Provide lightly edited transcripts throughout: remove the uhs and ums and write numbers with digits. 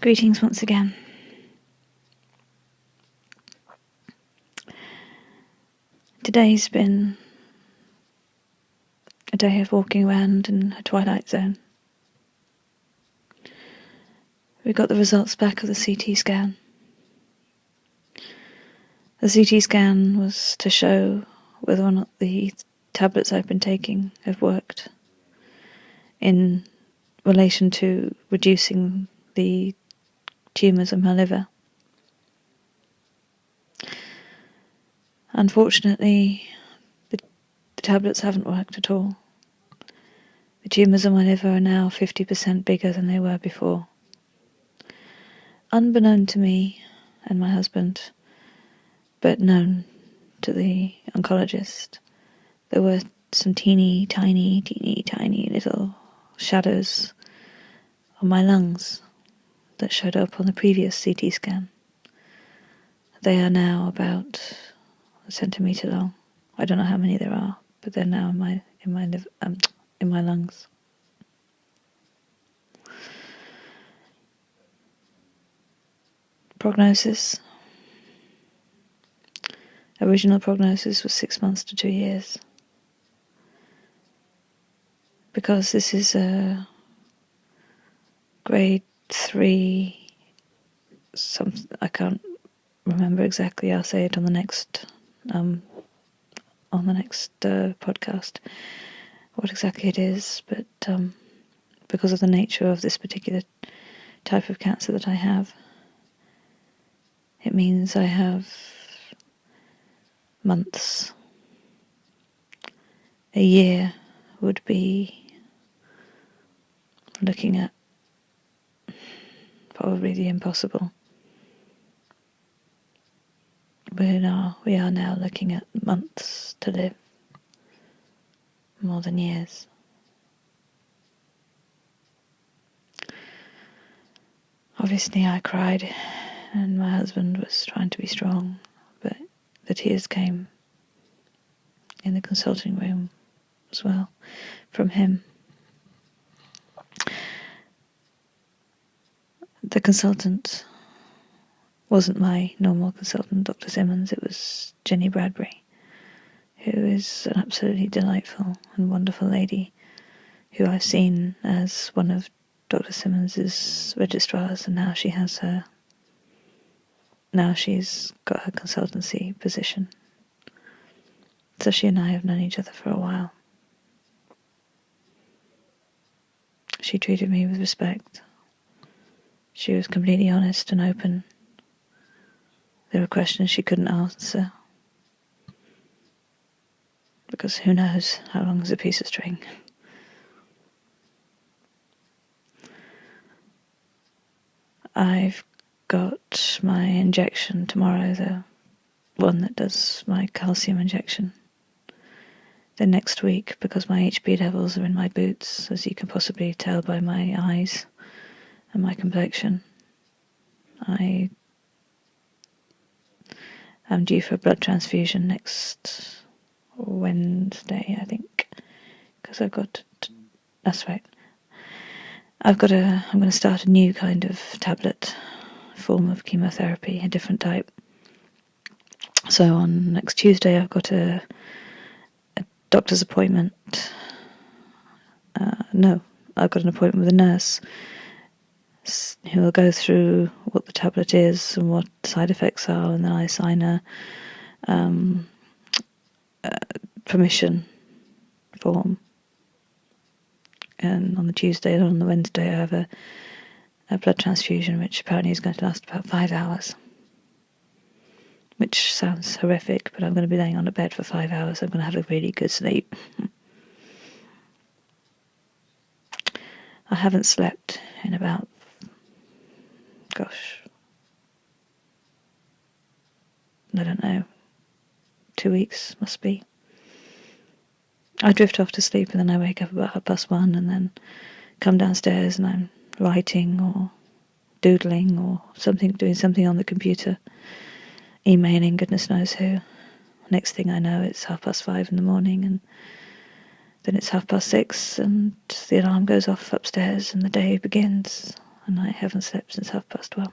Greetings once again. Today's been a day of walking around in a twilight zone. We got the results back of the CT scan. The CT scan was to show whether or not the tablets I've been taking have worked in relation to reducing the tumours in my liver. Unfortunately, the tablets haven't worked at all. The tumours in my liver are now 50% bigger than they were before. Unbeknown to me and my husband, but known to the oncologist, there were some teeny tiny little shadows on my lungs that showed up on the previous CT scan. They are now about a centimetre long. I don't know how many there are, but they're now in my lungs. Prognosis. Original prognosis was 6 months to 2 years. Because this is a grade 3, I can't remember exactly. I'll say it on the next podcast what exactly it is, but because of the nature of this particular type of cancer that I have, it means I have months. A year would be looking at probably the impossible. We are now looking at months to live, more than years. Obviously I cried, and my husband was trying to be strong, but the tears came in the consulting room as well from him. The consultant wasn't my normal consultant, Dr. Simmons. It was Jenny Bradbury, who is an absolutely delightful and wonderful lady who I've seen as one of Dr. Simmons's registrars, and now she's got her consultancy position. So she and I have known each other for a while. She treated me with respect. She was completely honest and open. There were questions she couldn't answer, because who knows how long is a piece of string. I've got my injection tomorrow, the one that does my calcium injection. Then next week, because my HB levels are in my boots, as you can possibly tell by my eyes and my complexion, I am due for a blood transfusion next Wednesday, I think, because that's right. I'm going to start a new kind of tablet form of chemotherapy, a different type. So on next Tuesday I've got a doctor's appointment. I've got an appointment with a nurse who will go through what the tablet is and what side effects are, and then I sign a permission form. And on the Tuesday and on the Wednesday I have a blood transfusion, which apparently is going to last about 5 hours. Which sounds horrific, but I'm going to be laying on a bed for 5 hours. I'm going to have a really good sleep. I haven't slept in about, I don't know, 2 weeks must be. I drift off to sleep and then I wake up about 1:30 and then come downstairs and I'm writing or doodling or doing something on the computer, emailing goodness knows who. Next thing I know, it's 5:30 in the morning, and then it's 6:30 and the alarm goes off upstairs and the day begins. and I haven't slept since 1:30.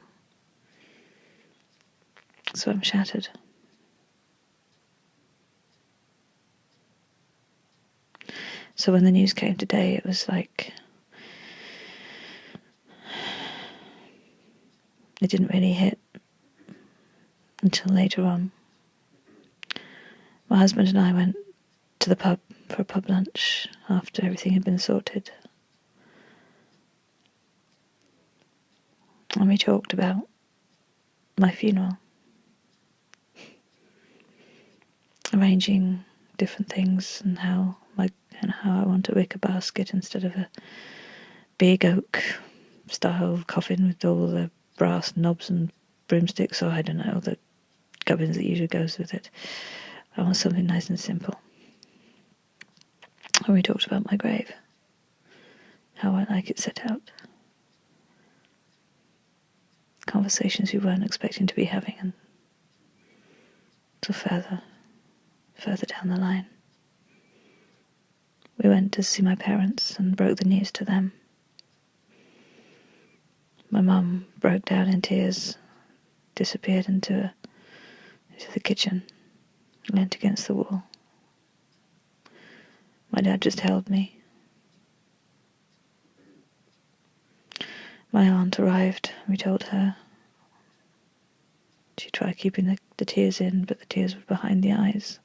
So I'm shattered. So when the news came today, it was like it didn't really hit until later on. My husband and I went to the pub for a pub lunch after everything had been sorted. And we talked about my funeral, arranging different things and how I want a wicker basket instead of a big oak style coffin with all the brass knobs and broomsticks, or I don't know, the gubbins that usually goes with it. I want something nice and simple. And we talked about my grave, how I like it set out. Conversations we weren't expecting to be having until further down the line. We went to see my parents and broke the news to them. My mum broke down in tears, disappeared into the kitchen, leant against the wall. My dad just held me. My aunt arrived. We told her. She tried keeping the tears in, but the tears were behind the eyes.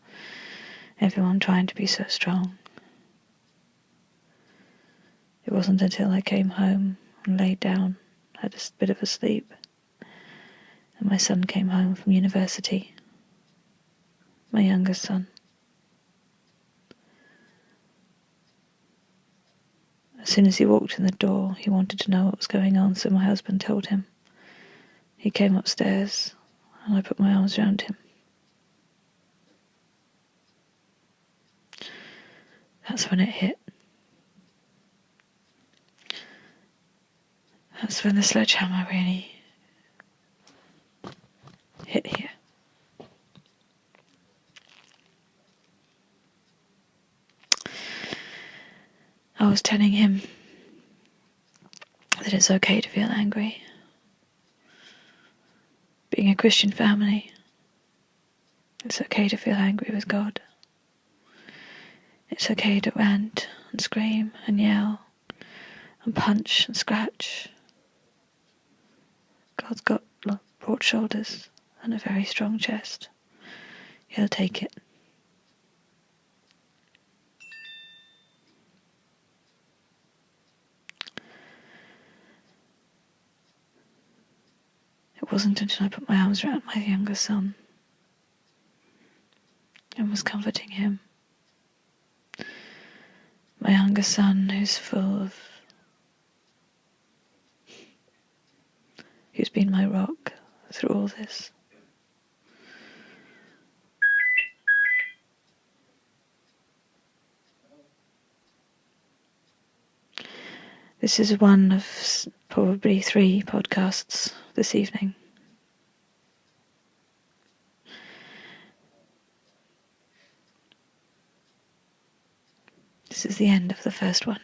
Everyone trying to be so strong. It wasn't until I came home and laid down, had a bit of a sleep, and my son came home from university, my youngest son. As soon as he walked in the door, he wanted to know what was going on, so my husband told him. He came upstairs, and I put my arms around him. That's when it hit. That's when the sledgehammer really hit here. I was telling him that it's okay to feel angry. Being a Christian family, it's okay to feel angry with God. It's okay to rant and scream and yell and punch and scratch. God's got broad shoulders and a very strong chest. He'll take it. It wasn't until I put my arms around my younger son and was comforting him. My younger son, who's been my rock through all this. This is one of probably 3 podcasts this evening. This is the end of the first one.